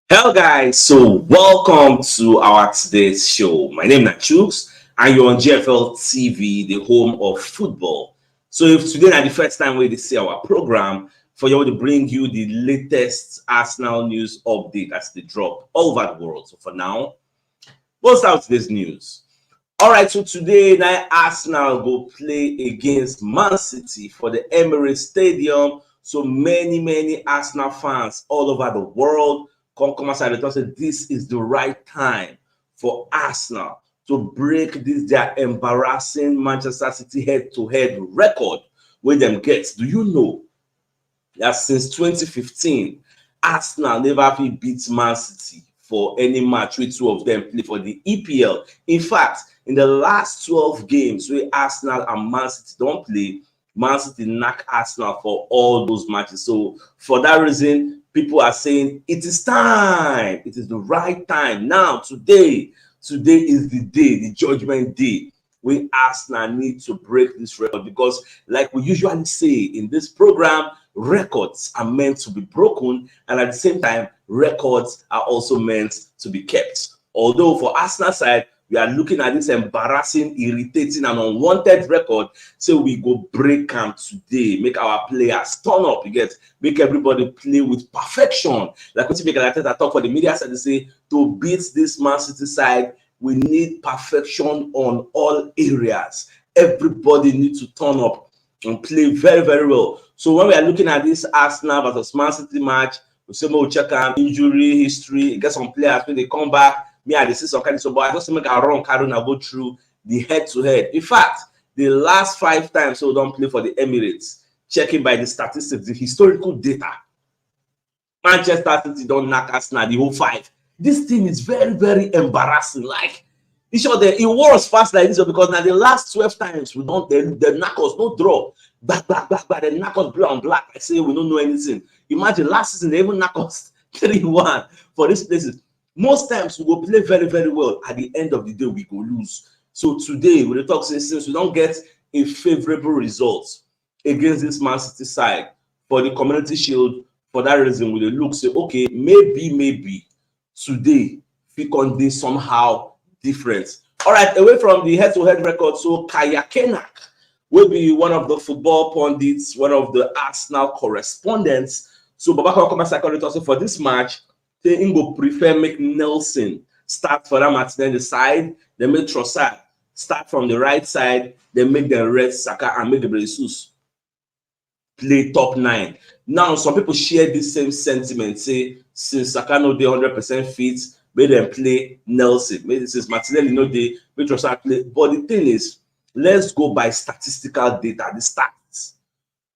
Hello guys, so welcome to our today's show. My name is CHUKS and you're on GFL TV, the home of football. So if today is the first time we see our program, for you to bring you the latest Arsenal news update as they drop all over the world. So for now, we'll start with today's news. All right, so today night Arsenal go play against Man City for the Emirates Stadium. So many Arsenal fans all over the world come aside and say this is the right time for Arsenal to break this their embarrassing Manchester City head-to-head record where them gets. Do you know that since 2015, Arsenal never beat Man City for any match with two of them play for the EPL? In fact, in the last 12 games where Arsenal and Man City don't play, Man City knock Arsenal for all those matches. So for that reason, people are saying it is time. It is the right time. Now, today is the day, the judgment day, where Arsenal need to break this record because, like we usually say in this program, records are meant to be broken, and at the same time, records are also meant to be kept. Although for Arsenal side, we are looking at this embarrassing, irritating, and unwanted record. So we go break camp today, make our players turn up, make everybody play with perfection. Like what Mikel Arteta talk for the media side, they say to beat this Man City side, we need perfection on all areas. Everybody needs to turn up and play very well. So when we are looking at this Arsenal versus Man City match, we say we'll check out injury history, get some players when they come back. Me, I see some kind of so, but I just make a wrong card and I go through the head-to-head. In fact, the last 5 times we don't play for the Emirates, checking by the statistics, the historical data, Manchester City don't knock Arsenal the whole 5. This thing is very embarrassing. Like, it's sure that it was fast like this because now the last 12 times we don't the knock us no draw. Back, the knock us blue and black. I say we don't know anything. Imagine last season they even knock us 3-1 for these places. Most times we go play very well. At the end of the day, we go lose. So today, we talk since we don't get a favorable result against this Man City side for the Community Shield, for that reason, we look say, okay, maybe today we can do somehow different. All right, away from the head-to-head record, so Kaya Kenak will be one of the football pundits, one of the Arsenal correspondents. So Babaka come second also for this match. They go prefer make Nelson start for that Martinelli side, then make Trossard start from the right side, then make the red Saka and make the Jesus play top 9. Now, some people share this same sentiment, say since Saka no dey 100% fit, make them play Nelson. Maybe since Martinelli no dey, make Trossard play. But the thing is, let's go by statistical data, the stats.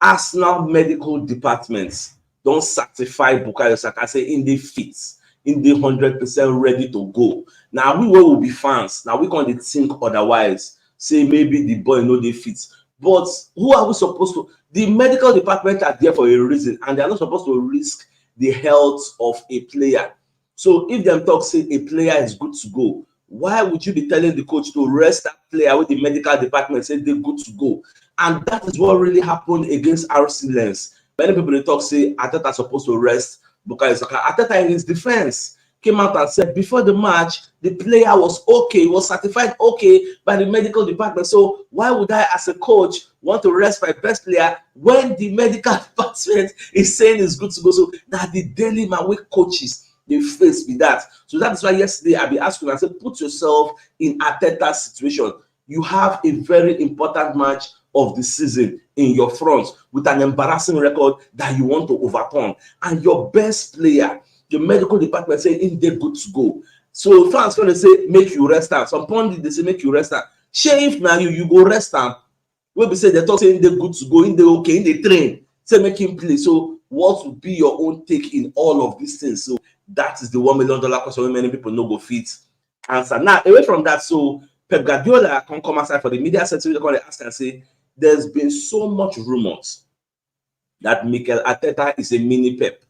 Arsenal medical departments don't certify Bukayo Saka say in the fit, in the 100% ready to go. Now we will be fans. Now we can't think otherwise. Say maybe the boy no dey fit. But who are we supposed to? The medical department are there for a reason, and they are not supposed to risk the health of a player. So if them talk say a player is good to go, why would you be telling the coach to rest that player with the medical department say they're good to go? And that is what really happened against RC Lens. Many people they talk say Arteta supposed to rest because Arteta in his defense came out and said before the match the player was okay, was certified okay by the medical department. So why would I, as a coach, want to rest my best player when the medical department is saying it's good to go? So that the daily man with coaches they face with that. So that is why yesterday I be asking, I said, put yourself in Arteta's situation. You have a very important match of the season in your front with an embarrassing record that you want to overturn, and your best player, your medical department say in they're good to go. So fans going to say make you rest am. Some pundits they say make you rest am. Shey if now you go rest am, wey be say they talk saying they're good to go, in the okay, in the train, say make him play. So what would be your own take in all of these things? So that is the $1 million question wey many people no go fit answer. Now away from that, so Pep Guardiola can come aside for the media sector. They call it ask and say there's been so much rumors that Mikel Arteta is a mini Pep.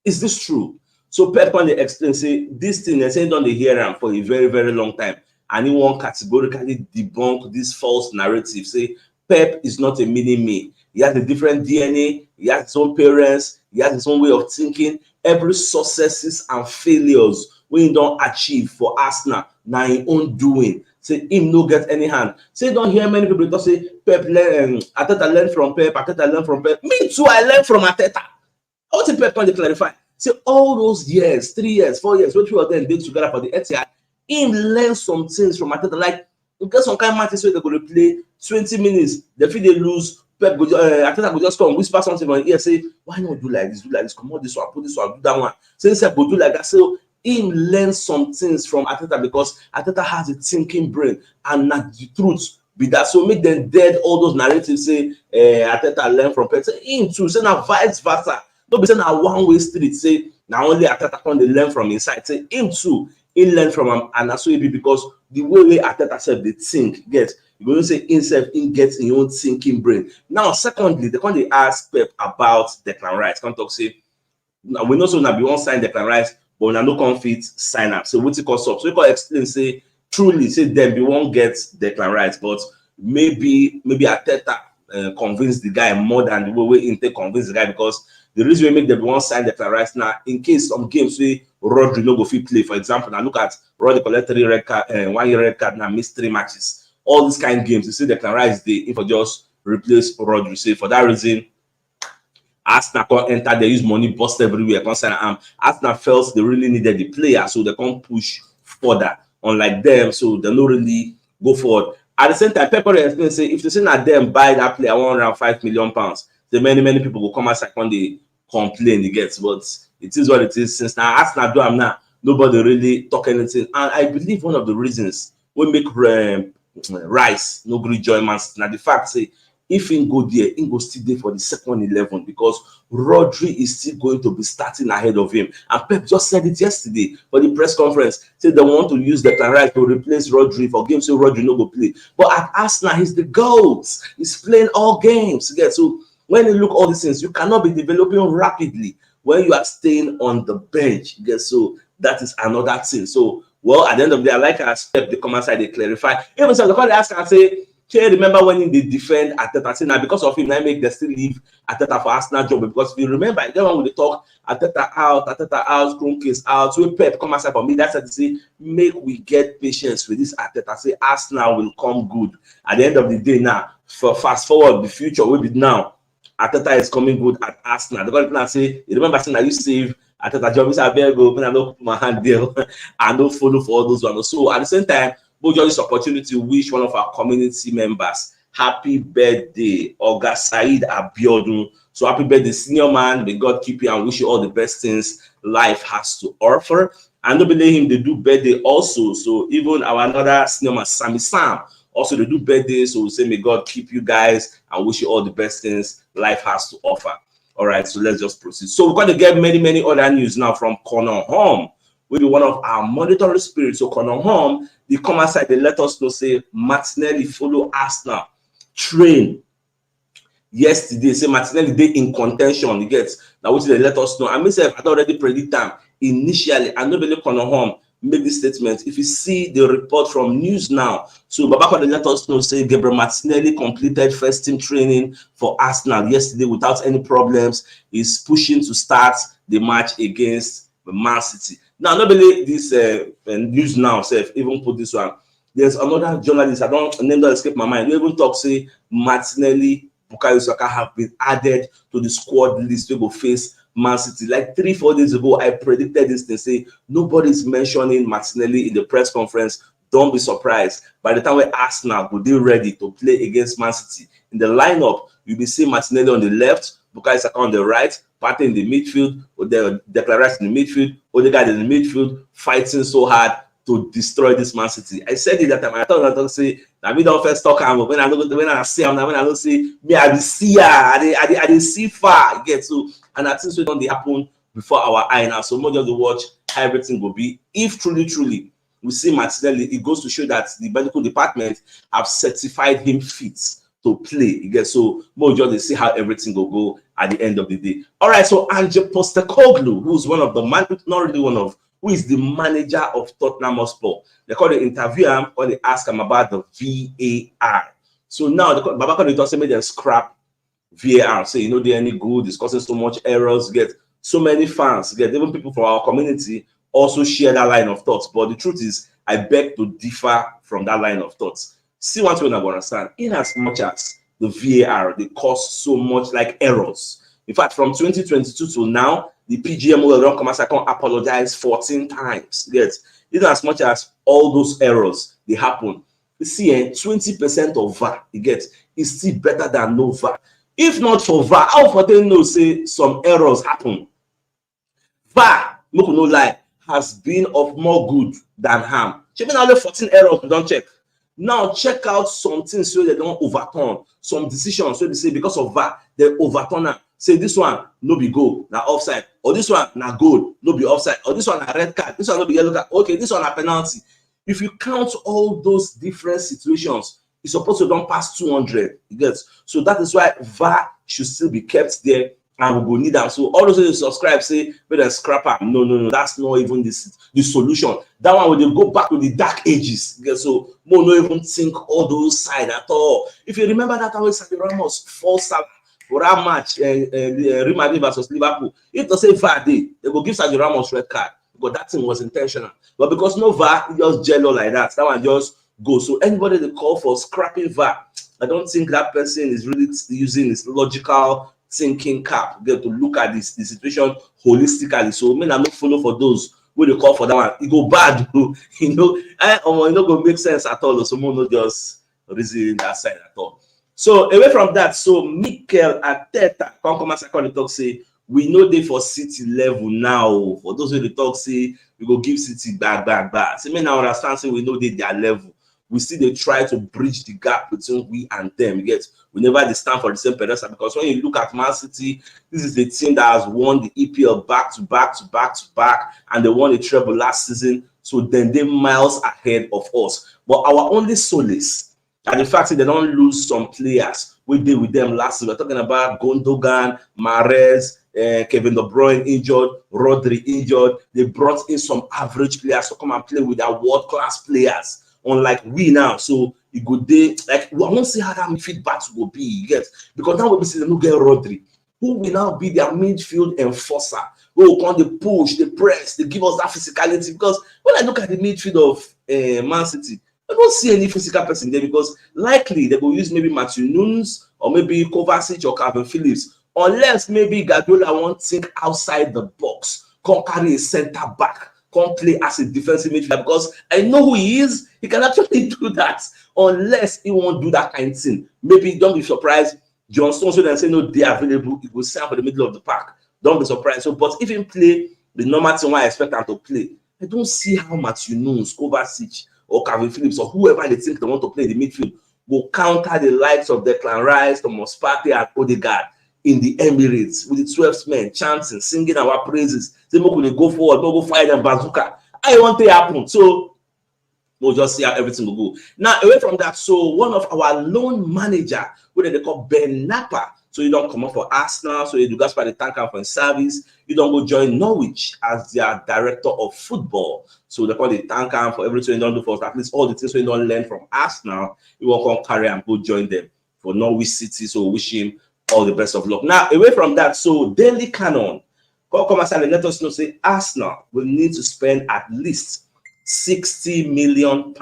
Is this true? So Pep can explain, say this thing, they say don't they hear him for a very long time, and he won't categorically debunk this false narrative. Say Pep is not a mini-me. He has a different DNA. He has his own parents. He has his own way of thinking. Every successes and failures when he don't achieve for Arsenal, now his own doing. Say him no get any hand. Say don't hear many people talk say Pep learn, Arteta learn from Pep, Arteta learn from Pep. Me too, I learn from Arteta. I want to Pep to clarify. Say all those years, 3 years, 4 years, when two of them did together for the Etihad, him learn some things from Arteta. Like you get some kind of matches where they're going to play 20 minutes, they feel they lose. Pep go, Arteta go just come whisper something on ear, say, why not do like this, come on this one, put this one, do that one. So instead go do like that. So him learn some things from Arteta because Arteta has a thinking brain and not the truth be that. So make them dead all those narratives say Arteta learn from Pep. Say him too, say now vice versa. Don't be saying a one-way street, say now only Arteta can they learn from inside. Say him too, he learn from him, and that's so it be because the way Arteta said they think, get you're going to say himself in gets in your own thinking brain. Now, secondly, they ask Pep about Declan Rice. Can't talk say we know so now we won't sign Declan Rice, but we no confit sign up. So what's it called up? So we can explain, say truly, say them we won't get Declan Rice, but maybe Arteta convince the guy more than the way Inter convince the guy, because the reason we make them won't sign Declan Rice now, in case some games we Rodri no go fit play. For example, now look at Rodri collect 3 red card, 1 year red card now, miss 3 matches. All these kind of games, you see Declan Rice they if I just replace Rodri. Say for that reason, Arsenal can't enter, they use money, bust everywhere. Arsenal felt they really needed the player, so they can't push further. Unlike them, so they don't really go forward. At the same time, Pep explain say if they say that them buy that player £105 million, then many people will come outside when they complain they get. But it is what it is. Since now Arsenal do them now, nobody really talk anything. And I believe one of the reasons we make Rice no great joy man now the fact say if he go there, he go still there for the second 11 because Rodri is still going to be starting ahead of him. And Pep just said it yesterday for the press conference. Said they want to use Declan Rice to replace Rodri for games so Rodri no go play. But at Arsenal, he's the GOAT. He's playing all games. Yeah, so when you look all these things, you cannot be developing rapidly when you are staying on the bench. Yeah, so that is another thing. So well, at the end of the day, I like our step, the comment side, they clarify. Even so, the call they ask and say, can you remember when they defend Arteta? Say now because of him, I make they still leave Arteta for Arsenal job. Because if you remember, that one with the talk, Arteta out, Kroenke out, so Pep come aside for me. That's to say, make we get patience with this Arteta. Say Arsenal will come good. At the end of the day now, for fast forward the future, will be now. Arteta is coming good at Arsenal. The guy plan say, you remember saying that you save Arteta job, I better go, when I don't put my hand there, and don't follow for all those ones. So at the same time, we just this opportunity to wish one of our community members happy birthday, Oga Said Abiodun. So happy birthday, senior man. May God keep you and wish you all the best things life has to offer. And don't believe him, they do birthday also. So even our another senior man, Sammy Sam, also they do birthday. So we say may God keep you guys and wish you all the best things life has to offer. All right, so let's just proceed. So we're going to get many other news now from Connor Home, will be one of our monitoring spirits. So Connor Home, they come outside, they let us know, say Martinelli follow Arsenal, train yesterday. Say Martinelli they in contention. You get now, which they let us know. I myself, I already predict time initially. I know believe Connor Home make this statement. If you see the report from News Now, so Babako they let us know, say Gabriel Martinelli completed first team training for Arsenal yesterday without any problems. He's pushing to start the match against Man City. Now, nobody this News Now self even put this one. There's another journalist, I don't name that escape my mind. We even talk say Martinelli, Bukayo Saka have been added to the squad list. We go face Man City. Like 3-4 days ago, I predicted this. They say nobody's mentioning Martinelli in the press conference. Don't be surprised. By the time we Arsenal will be ready to play against Man City, in the lineup, you'll be seeing Martinelli on the left, Bukayo Saka on the right, Partey in the midfield, or the Declan Rice in the midfield, Odegaard in the midfield, fighting so hard to destroy this Man City. I said it that time. I thought I don't say that we don't first talk about when I see him, when I don't see me, I will see I didn't see far. Get so, and I think so don't happen before our eye now. So more just to watch how everything will be. If truly we see Martinelli, it goes to show that the medical department have certified him fit to play. You get so more just to see how everything will go at the end of the day. All right, so Ange Postecoglou, who's one of the man, not really one of, who is the manager of Tottenham Hotspur. They call the interview him or they ask him about the VAR. So now the Babaka they just made them scrap VAR. Say you know they're any good, discussing so much errors, get so many fans, get even people from our community also share that line of thoughts. But the truth is, I beg to differ from that line of thoughts. See what we're not understand. In as much as the VAR they cause so much like errors. In fact, from 2022 to now, the PGM will not come as I can apologize 14 times. Yes, even as much as all those errors they happen. You see, 20% of VAR you get is still better than no VAR. If not for VAR, how for them know say some errors happen? VAR, no lie, has been of more good than harm. Check out only 14 errors we don't check. Now check out some things so they don't overturn. Some decisions so they say because of VAR, they overturn them. Say this one no be goal, na offside, or this one na goal, no be offside, or this one na red card, this one no be yellow card. Okay, this one na penalty. If you count all those different situations, it's supposed to don't pass 200. You get so that is why VAR should still be kept there, and we will need them. So all those who subscribe say, "But then scrapper." No, that's not even the solution. That one will go back to the dark ages. You get so more no even think all those side at all. If you remember that how Sergio Ramos false start for that match, Real Madrid versus Liverpool. If they say VAR they go give Sergio Ramos red card because that thing was intentional. But because no VAR, just jello like that. That one just go. So anybody they call for scrapping VAR, I don't think that person is really using his logical thinking cap. Get to look at the situation holistically. So me I'm not follow for those who they call for that one. It go bad, you know. It not gonna make sense at all. So no just reason that side at all. So away from that, so Mikel Arteta come as I call the talk say we know they for City level now. For those who the talk say we go give City back. So me now understand say we know they their level. We see they try to bridge the gap between we and them. You get we never stand for the same pedestal because when you look at Man City, this is the team that has won the EPL back to back, and they won the treble last season. So then they're miles ahead of us. But our only solace and the fact that they don't lose some players we did with them last season. We're talking about Gundogan, Mahrez, Kevin De Bruyne injured, Rodri injured. They brought in some average players to come and play with our world-class players. Unlike we now, so it go day like I won't see how that midfield battle will be, you get because now we see them get Rodri, who will now be their midfield enforcer, who will come the push, the press, they give us that physicality. Because when I look at the midfield of Man City, I don't see any physical person there because likely they will use maybe Matthew Nunes or maybe Kovacic or Calvin Phillips, unless maybe Guardiola won't think outside the box, come carry a center back. Come play as a defensive midfielder because I know who he is. He can actually do that unless he won't do that kind of thing. Maybe don't be surprised. John Stones will then say no, they are available. He will stand for the middle of the park. Don't be surprised. So, but if he play the normal thing, I expect him to play. I don't see how Matthew Nunes, Kovacic, or Calvin Phillips, or whoever they think they want to play in the midfield will counter the likes of Declan Rice, Thomas Partey, and Odegaard in the Emirates with the 12 men chanting, singing our praises. Say, we go forward, we'll go fight them bazooka. I want to happen. So we'll just see how everything will go. Now, away from that, so one of our loan manager, what they call Ben Napa. So you don't come up for Arsenal, so you do Gaspar the tanker for service. You don't go join Norwich as their director of football. So they call the tanker for everything you don't do for us. At least all the things you don't learn from Arsenal, you will come carry and go join them for Norwich City. So wish him all the best of luck. Now, away from that, so Daily Cannon, come and let us know, say Arsenal will need to spend at least £60 million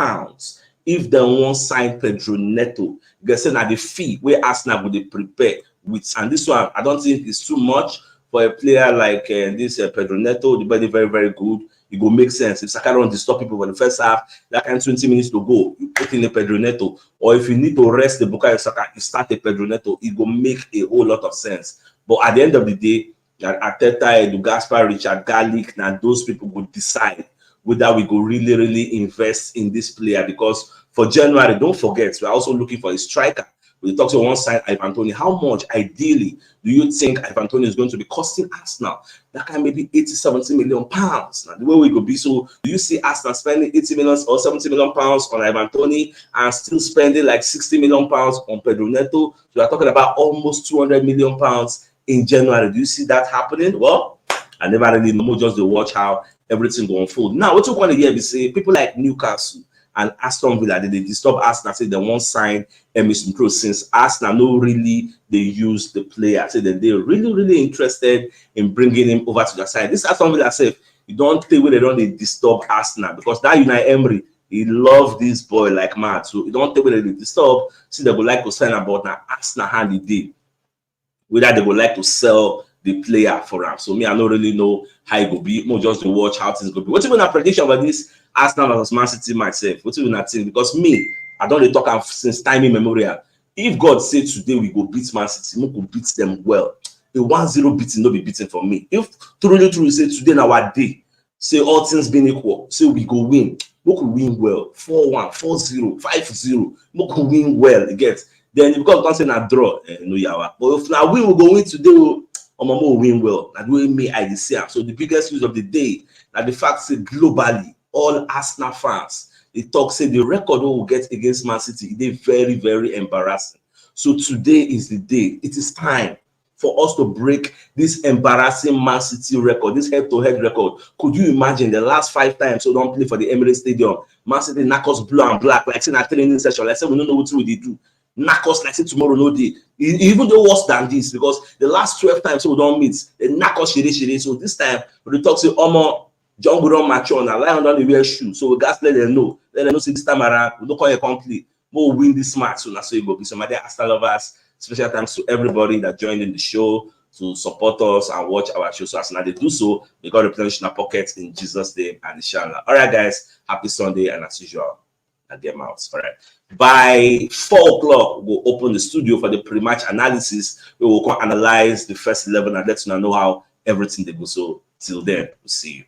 if they won't sign Pedro Neto. They say that the fee where Arsenal will prepare with, and this one, I don't think it's too much for a player like this Pedro Neto. The body very, very good. It will make sense. If Saka don't disturb people for the first half, that kind of 20 minutes to go, you put in a Pedro Neto. Or if you need to rest the Bukayo Saka, you start a Pedro Neto. It will make a whole lot of sense. But at the end of the day, Arteta, Edu Gaspar, Richard Garlic, now those people will decide whether we go really, really invest in this player. Because for January, don't forget, we're also looking for a striker. We talk to one side, Ivan Toney. How much, ideally, do you think Ivan Toney is going to be costing Arsenal? That can maybe 80-70 million pounds. Now, the way we could be, so do you see Arsenal spending 80 million or 70 million pounds on Ivan Toney and still spending like 60 million pounds on Pedro Neto? So we're talking about almost 200 million pounds in January. Do you see that happening? Well, I never really know, just to watch how everything will unfold. Now, what you want to hear is say people like Newcastle and Aston Villa. They disturb Arsenal, say they won't sign Emerson Pro since Arsenal no really they use the player. Say that they're really interested in bringing him over to their side. This Aston Villa said, you don't think where they don't they disturb Arsenal because that Unai Emery, he love this boy like mad. So you don't think where they disturb. See, they would like to sign about now Arsenal hand the deal. Whether they would like to sell the player for him. So me, I don't really know how it will be. More just to watch how things go be. What's even a prediction about this Arsenal versus Man City myself? What's even a thing? Because me, I don't talk since time immemorial. If God said today we go beat Man City, we go beat them well. The 1-0 beating no be beating for me. If truly say today in our day, say all things being equal, say we go win, we could win well. 4-1, 4-0, 5-0, we could win well. You get. Then if God can't say a draw, no yawa. But if now we will go win today, Omamo will win well. That way me I see. So the biggest news of the day, that the fact say globally, all Arsenal fans, they talk say the record we will get against Man City, they very embarrassing. So today is the day. It is time for us to break this embarrassing Man City record, this head-to-head record. Could you imagine the last 5 times so don't play for the Emirates Stadium? Man City knock us blue and black, like saying a training session, like say we don't know what they do. Knock us like say tomorrow no day. Even though worse than this, because the last 12 times so we don't meet, they knock us shiri. So this time we talk say Omo John go don mature and lie on the wear shoe. So we got let them know. Let them know say this time around we don't call it complete. We'll win this match. So that's so it go be. So my dear Arsenal lovers, special thanks to everybody that joined in the show to support us and watch our show. So as now they do so, we got replenish in our pockets in Jesus' name and inshallah. All right, guys, happy Sunday, and as usual, I get out. All right. By 4 o'clock, we'll open the studio for the pre-match analysis. We will analyze the first 11 and let you know how everything they go. So till then, we'll see you.